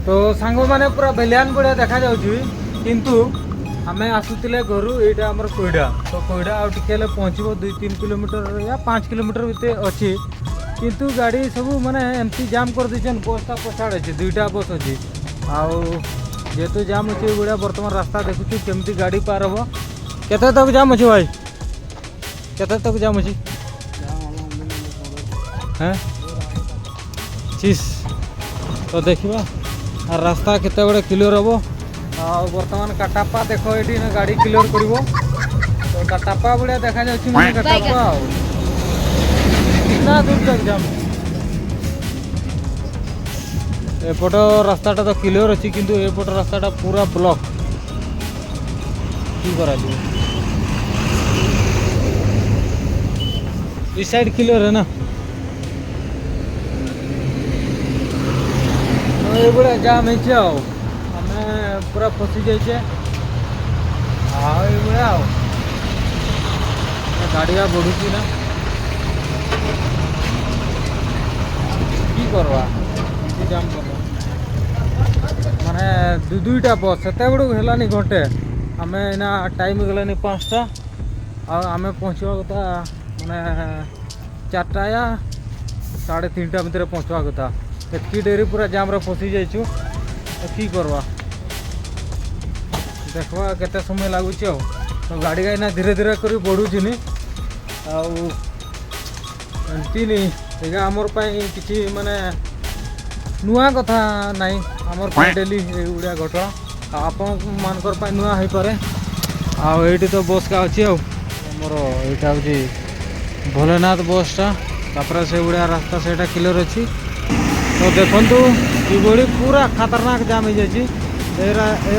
तो सांग मैंने पूरा बेलियान बड़िया देखा जाऊँगी किंतु आम आसुले घर यहाँ आम कोईडा तो कोईडा आउ टे पहुँचब 2-3 किलोमीटर या 5 किलोमीटर भितर अच्छी किंतु गाड़ी सब माने एमती जाम कर दीचन बसटा पछाड़ अच्छे 2टा बस अच्छी आउ जेहेतु जाम अच्छे गुड़ा बर्तमान रास्ता देखुची केमती गाड़ी पार हम केते तक जाम अच्छे भाई केते तक जाम अच्छी हैं 30 तो देखा और रास्ता केते बड़े क्लियर हम बर्तमान काटापा देख ये गाड़ी क्लियर कर तो काटापा बढ़िया देखा जाए काटापा कितना दूर तक जाम एपट रास्ताटा तो क्लियर अच्छी किंतु एपट रास्ताटा पूरा ब्लॉक की करा इस साइड क्लियर है ना तो ये बड़ा जाम है हमें पूरा फसी जाइए हाँ ये बड़ा गाड़ी बढ़ुची ना की करवा जाम कर माने 2-2टा बस से बड़ू है घंटे आम ना टाइम गलानी 5टा आम पहुँचवा कथा मैंने 4टा या 3:30 भितर पहुँचवा कथा एतकी डेरी पूरा जाम फसी जाइचु तो की करवा देखवा केते समय लगुच तो गाड़ी गाइना धीरे धीरे कर बढ़ुची नी आमती नहीं आमर किसी माने नुआ कथा नाई आमर डेली गुड़िया घटना आपण मानकर नुआ हो पारे आईटी तो बस का अच्छी आमर यहाँ हूँ भोलेनाथ बसटा तापर से गुड़िया रास्ता से क्लियर अच्छी तो देखु कि पूरा खतरनाक जाम हो जाए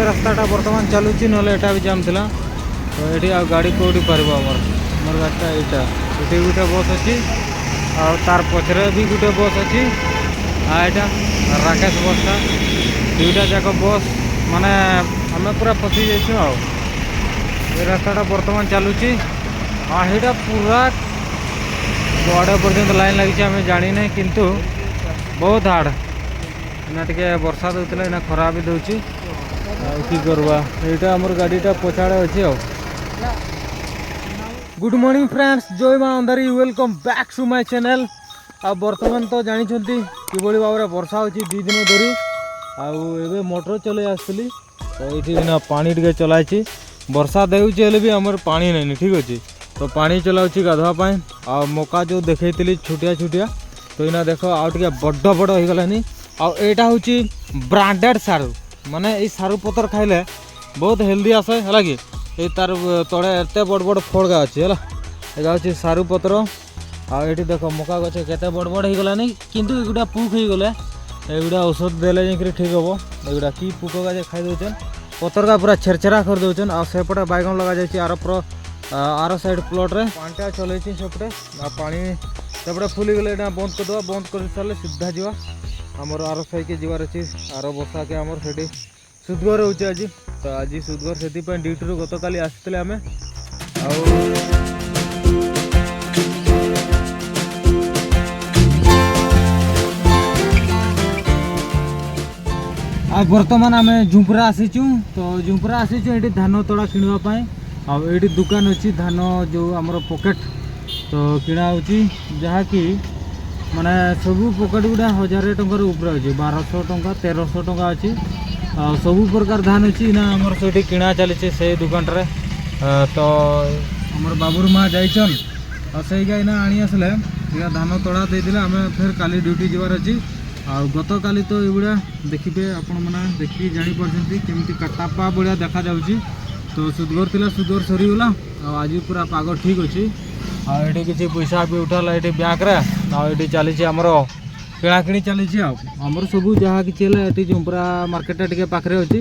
रास्ताटा बर्तमान चलुची ना यहाँ भी जाम थिला तो ये आ गाड़ी कौटी पार मोर गाड़ीटा यहाँ ये गोटे बस अच्छी तार पछरे भी गोटे बस अच्छी यहाँ राकेश बसटा 2टा जाक बस माने आम पूरा फसी जाइए ये रास्ताटा बर्तमान चलुची यहाँ पूरा बड़े पर्यंत लाइन लगी आम जानी ना किंतु बहुत हार्ड ना टे वर्षा दूसरा ना खरा भी दूची कि करवा यहाँ आमर गाड़ीटा पछाड़े अच्छे गुड मॉर्निंग फ्रेंड्स जय माँ Andhari welcome back to my channel आ बर्तमान तो जानते कि भाव में वर्षा हो 2 दिन धरी आए मोटर चले आसली तो ये पानी टे चलाई वर्षा देचे भी आमर पानी नहीं ठीक अच्छे तो पानी चलाऊँगी गाधवाई आ मका जो देखी छुटिया छुटिया तो इना देख आउ टे बड़ बड़ हो गलानी आटा हूँ ब्रांडेड सारू माने ये सारू पतर खाइले बहुत हेल्दी आसे है कि ये तार तले एत बड़ बड़ फड़गा अच्छी है यहाँ हूँ सारू पतर आठी देख मका गछ केते बड़ बड़ हो गलानी किंतु एगुड़ा पुक हो गले एगुड़ा औषध देले जाकि ठीक हम एगुड़ा कि पुक गाजे खाई दौन पतर का पूरा छेरछेरा कर दौन आसेपटे बैगन लगा जाए आर साइड प्लॉट रे पानीटा चल सेपटे पानी सेपटे फुली गले बंद करदे बंद कर सारे सीधा जावा आमर आर साई के जीवार अच्छी आर बसा के आमर से सुदगर हो आज तो आज सुदगर से ड्यूटी रू गत काली आसते आम आ बर्तमान आम झुंपरा आसीचु तो झुंपरा आसीचु ये धान तड़ा किणवाई आठी दुकान अच्छी धान जो आमर पॉकेट तो किणा जहाँकि माने सबू पॉकेट गुड़ा 1000 टंकार ऊपर अच्छे 1200 टंका 1300 टंका अच्छी सबू प्रकार धान अच्छी ना आमर से किणा चली से दुकान रे तो आमर बाबूर माँ जाइछन से आनी आसले धान तड़ा देदेले आम फिर काली ड्यूटी जीवार अच्छी गत काली तो युड़ा देखिए आपण मैंने देखिए जापार केमती काटापा बढ़िया देखा जाऊँगी तो सुदगर थिला सुदगर सरीगला आज पूरा पाग ठीक अच्छी आठी किसी पैसा भी उठाला ये बैंक रे चली आमर किणाकिणी चली आमर सब जहाँ कि झुंपरा मार्केट टे पाखे अच्छी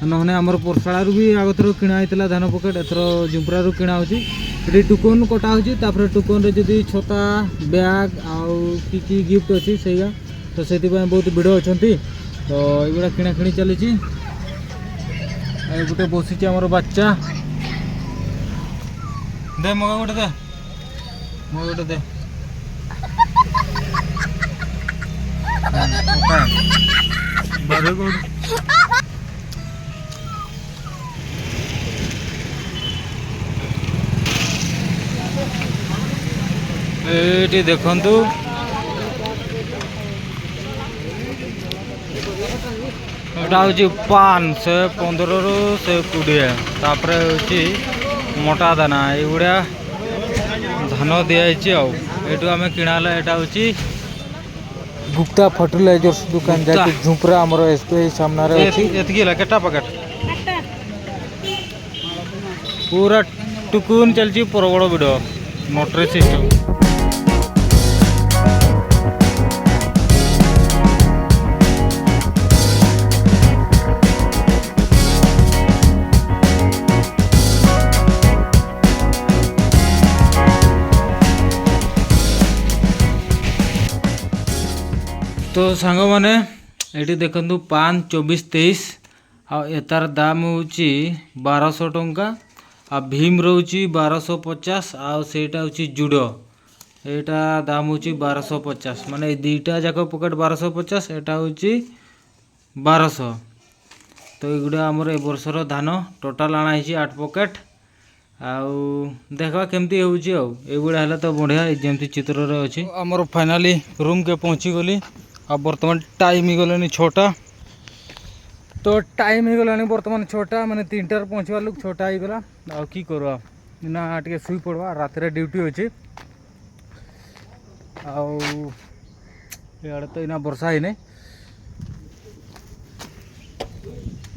नहने आमर परशाड़ू भी आगथर किणा होता धान पकेट एथर झुंपरा किणा ये टोकन कटा हो टोकन जदि छता बैग आउ कि गिफ्ट अच्छी से तो से बहुत भिड़ अच्छा तो ये किणाकिणी चली गोटे बसी आमर बच्चा दे मगा गोटे दे मगा गोटे दे वेरी गुड। ये देखंतु एटा हूँ पान से 15 रु से 20 तापर हूँ मोटा दाना युड़ा धान दिखाई आम किणाला यहाँ हूँ गुप्ता फर्टिलाइजर्स दुकान जैसे झुंपरा आमर एसबीआई सामने केटा पैकेट पूरा टुकुन चलती परबड़ वीडियो मोटरे सिस्टम। तो सांग मैंने ये देखु पान 24-23 आर दाम हूँ 1200 टंका आ भीम रोची 1250 आटा हूँ जुड़ो यहाँ दाम हूँ 1250 माने दीटा जाक पकेट 1250 यहाँ हूँ 1200। तो युड़ा आमर ए वर्षर धान टोटाल आना 8 पकेट आउ देखा केमती होगा तो बढ़िया जमी चित्र अच्छी आमर फाइनाली रूम के पहुँची गली आ बर्तमान टाइम ही गलानी 6टा। तो टाइम ही गलानी बर्तमान 6टा माने 3टार पहुँचवा लोग 6टा ही गला आ की करवा ना टे शुई पड़वा रात ड्यूटी अच्छे आड़े तो इना वर्षा ही नहीं।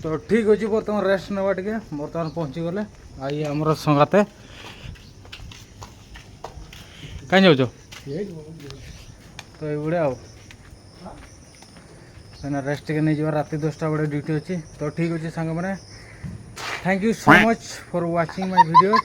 तो ठीक अच्छे बर्तमान रेस्ट नवा टे बर्तमान पहुँची गले आई आमर संगाते कहीं जाऊच तो ये रेस्ट के नहीं जा रात 10टा बड़े ड्यूटी अच्छी। तो ठीक अच्छे सांग मैंने thank you so much for watching my videos.